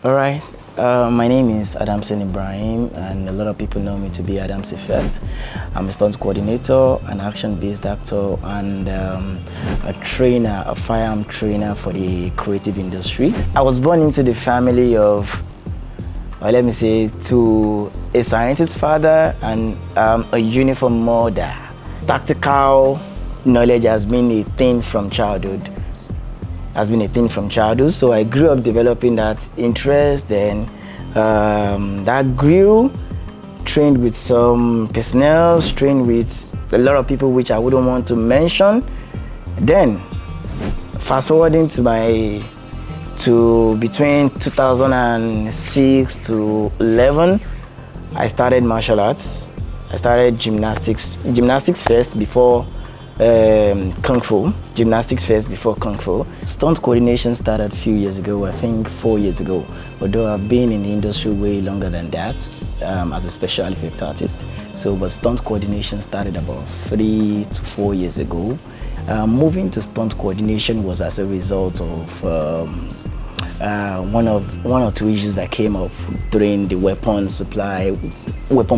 All right, my name is Adams Ibrahim, and a lot of people know me to be Adams Effect. I'm a stunt coordinator, an action-based actor, and a trainer, a firearm trainer for the creative industry. I was born into the family of, let me say, to a scientist father and a uniform mother. Tactical knowledge has been a thing from childhood. So I grew up developing that interest, then that grew, trained with some personnel, trained with a lot of people which I wouldn't want to mention. Then fast forwarding to between 2006 to 11, I started martial arts. I started gymnastics first before Kung Fu. Gymnastics first before Kung Fu. Stunt coordination started a few years ago, I think 4 years ago. Although I've been in the industry way longer than that as a special effect artist. But stunt coordination started about 3 to 4 years ago. Moving to stunt coordination was as a result of one or two issues that came up during the weapon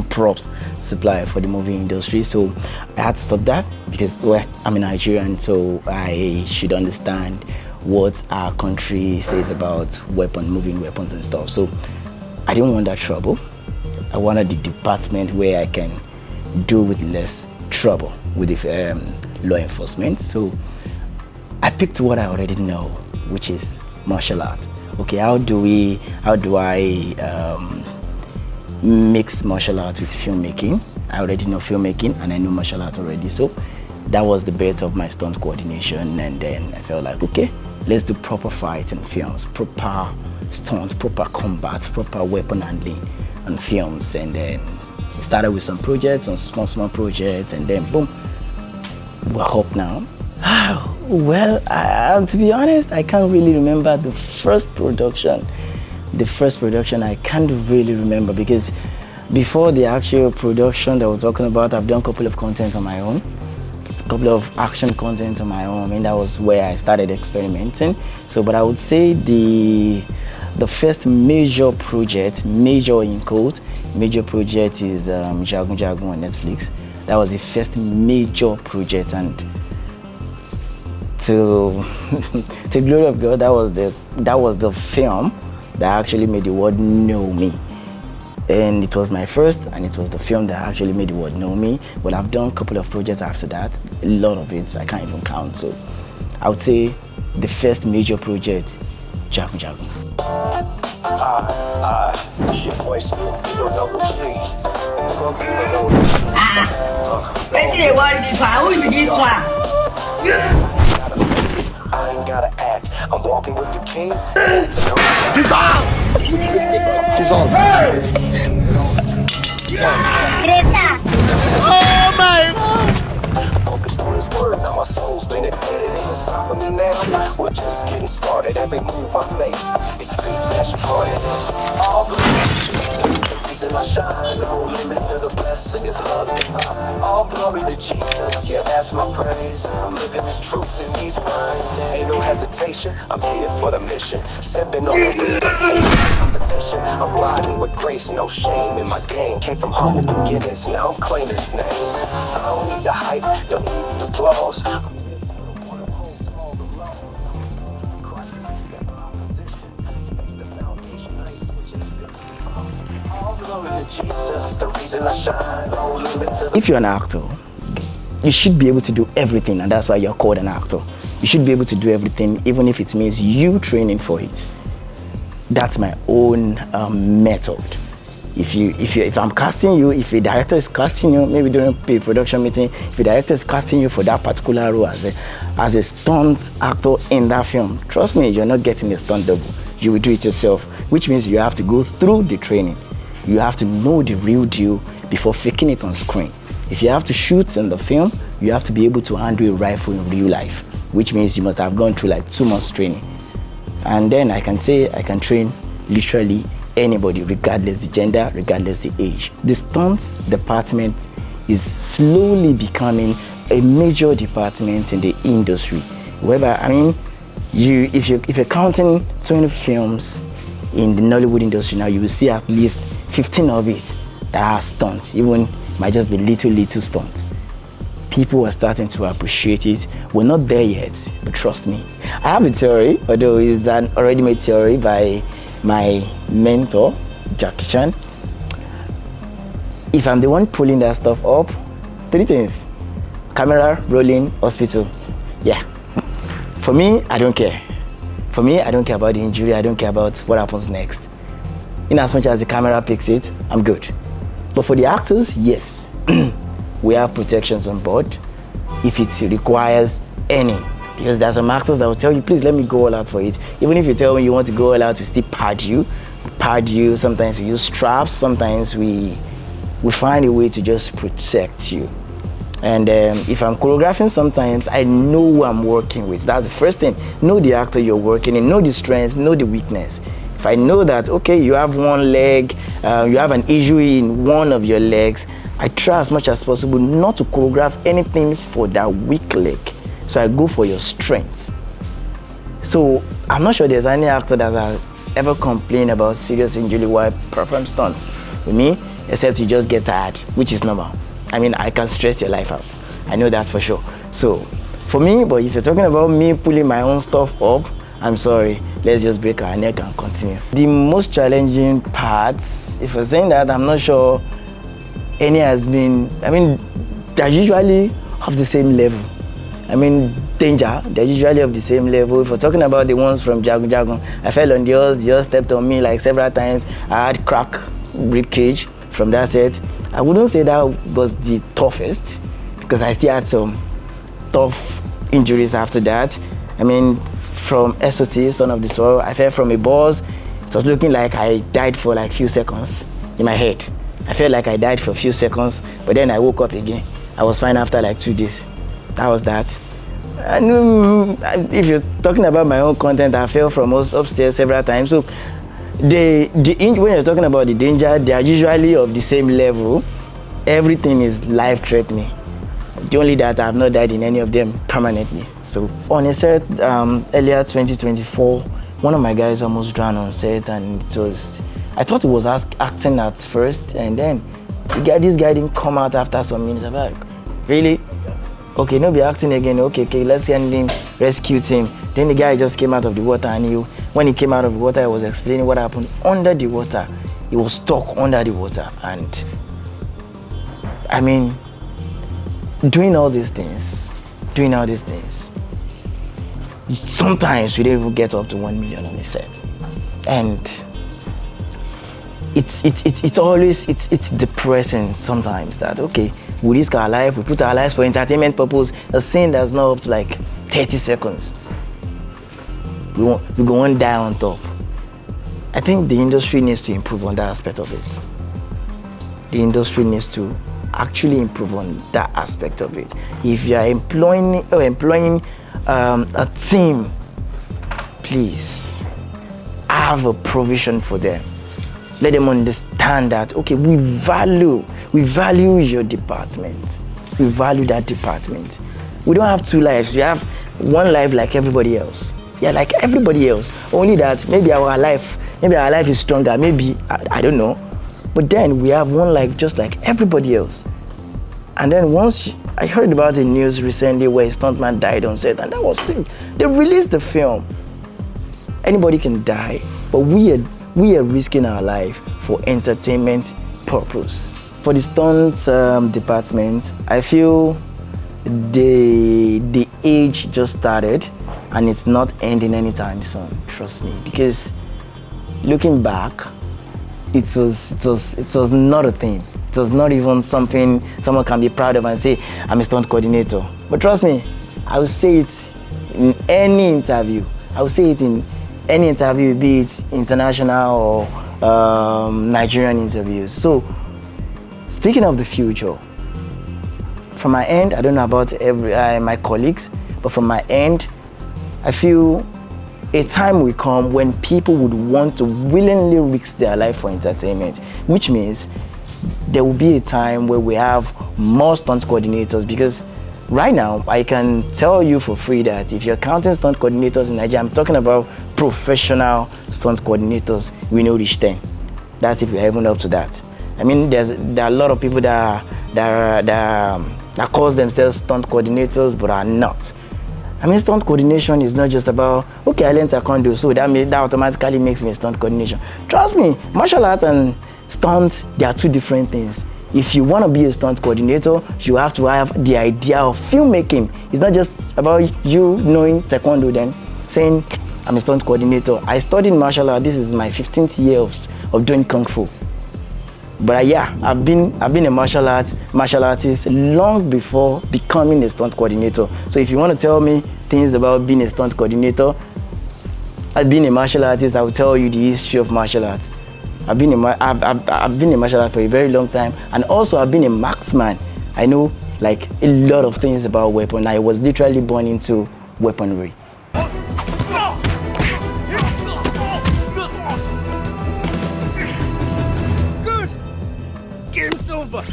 props supply for the movie industry. So I had to stop that because I'm a Nigerian, so I should understand what our country says about moving weapons and stuff. So I didn't want that trouble. I wanted the department where I can do with less trouble with the law enforcement. So I picked what I already know, which is martial art. Okay, how do I mix martial art with filmmaking? I already know filmmaking and I know martial art already. So that was the birth of my stunt coordination, and then I felt like, okay, let's do proper fight and films, proper stunt, proper combat, proper weapon handling and films. And then we started with some projects, some small projects, and then boom, we're up now. Well, to be honest, I can't really remember the first production. I can't really remember, because before the actual production that we're talking about, I've done a couple of content on my own, a couple of action content on my own, and that was where I started experimenting. But I would say the first major project, major project is JagunJagun on Netflix. That was the first major project, and to the glory of God, that was the film that actually made the world know me. And it was my first, and it was the film that actually made the world know me. But I've done a couple of projects after that, a lot of it I can't even count. So I would say the first major project, JagunJagun. I ain't gotta act. I'm walking with the king. Dissolve! Oh my God! Focused on his word, now my soul's been admitted. Ain't stopping me now. We're just getting started. Every move I make, it's a big dash party. All the reason I shine, no limit to the blessing is love. All glory to Jesus, yeah, that's my praise. I'm living this truth in these rhymes. Ain't no hesitation, I'm here for the mission. Sipping on the competition, I'm riding with grace, no shame in my game. Came from humble beginnings, now I'm claiming his name. I don't need the hype, don't need the applause. If you're an actor, you should be able to do everything, and that's why you're called an actor. You should be able to do everything, even if it means you training for it. That's my own method. If I'm casting you, if a director is casting you, maybe during a production meeting, if a director is casting you for that particular role as a stunt actor in that film, trust me, you're not getting a stunt double. You will do it yourself, which means you have to go through the training. You have to know the real deal before faking it on screen. If you have to shoot in the film, you have to be able to handle a rifle in real life, which means you must have gone through like 2 months training. And then I can say I can train literally anybody, regardless the gender, regardless the age. The stunts department is slowly becoming a major department in the industry. Whether, if you're counting 20 films in the Nollywood industry now, you will see at least 15 of it that are stunts. Even might just be little stunts. People are starting to appreciate it. We're not there yet, but trust me. I have a theory, although it's an already made theory by my mentor, Jackie Chan. If I'm the one pulling that stuff up, 3 things: camera, rolling, hospital. Yeah. For me, I don't care. For me, I don't care about the injury. I don't care about what happens next. In as much as the camera picks it, I'm good. But for the actors, yes. We have protections on board if it requires any. Because there are some actors that will tell you, please let me go all out for it. Even if you tell me you want to go all out, we still pad you. Sometimes we use straps. Sometimes we find a way to just protect you. And if I'm choreographing, sometimes I know who I'm working with. That's the first thing. Know the actor you're working in, know the strengths, know the weakness. If I know that, okay, you have one leg, you have an issue in one of your legs, I try as much as possible not to choreograph anything for that weak leg. So I go for your strengths. So I'm not sure there's any actor that has ever complained about serious injury while performing stunts with me, except you just get tired, which is normal. I mean, I can stress your life out. I know that for sure. So for me, but if you're talking about me pulling my own stuff up, I'm sorry, let's just break our neck and continue. The most challenging parts, if you're saying that, I'm not sure any has been, I mean, they're usually of the same level. I mean, danger, they're usually of the same level. If we're talking about the ones from JagunJagun, I fell on the horse stepped on me like several times. I had crack rib cage from that set. I wouldn't say that was the toughest, because I still had some tough injuries after that. I mean, from SOT, Son of the Soil, I fell from a bus. It was looking like I died for like a few seconds in my head. I felt like I died for a few seconds, but then I woke up again. I was fine after like 2 days. That was that. And if you're talking about my own content, I fell from upstairs several times. So when you're talking about the danger, they are usually of the same level. Everything is life-threatening. The only that I have not died in any of them permanently. So on a set earlier 2024, one of my guys almost drowned on set, and it was, I thought it was acting at first, and then this guy didn't come out after some minutes. I'm like, really? Okay, no be acting again. Okay, let's send him, rescue him. Then the guy just came out of the water, and when he came out of the water, I was explaining what happened under the water. He was stuck under the water, and I mean, doing all these things, sometimes we don't even get up to 1 million on a set, and it's always depressing sometimes that, okay, we risk our life, we put our lives for entertainment purpose, a scene that's not up to like 30 seconds. We go on die on top. I think the industry needs to improve on that aspect of it. The industry needs to actually improve on that aspect of it. If you are employing a team, please have a provision for them. Let them understand that, okay, we value your department. We value that department. We don't have 2 lives. We have 1 life like everybody else. Yeah, like everybody else. Only that maybe our life is stronger. Maybe, I don't know. But then we have 1 life just like everybody else. And then once I heard about the news recently where a stuntman died on set, and that was sick. They released the film. Anybody can die, but we are risking our life for entertainment purpose. For the stunts department, I feel the age just started, and it's not ending anytime soon. Trust me, because looking back, it was not a thing. It was not even something someone can be proud of and say, I'm a stunt coordinator. But trust me, I will say it in any interview. I will say it in any interview, be it international or Nigerian interviews. So, speaking of the future, from my end, I don't know about my colleagues, but from my end, I feel a time will come when people would want to willingly risk their life for entertainment, which means there will be a time where we have more stunt coordinators, because right now, I can tell you for free that if you're counting stunt coordinators in Nigeria, I'm talking about professional stunt coordinators, we know reach 10. That's if you're even up to that. I mean, there are a lot of people that call themselves stunt coordinators but are not. I mean, stunt coordination is not just about, okay, I learned taekwondo, so that automatically makes me a stunt coordination. Trust me, martial art and stunt, they are two different things. If you want to be a stunt coordinator, you have to have the idea of filmmaking. It's not just about you knowing taekwondo then saying, I'm a stunt coordinator. I studied martial art. This is my 15th year of doing kung fu. But yeah, I've been a martial artist long before becoming a stunt coordinator. So if you want to tell me things about being a stunt coordinator, being a martial artist, I will tell you the history of martial arts. I've been a martial artist for a very long time, and also I've been a marksman. I know like a lot of things about weapons. I was literally born into weaponry. Good. Game's over.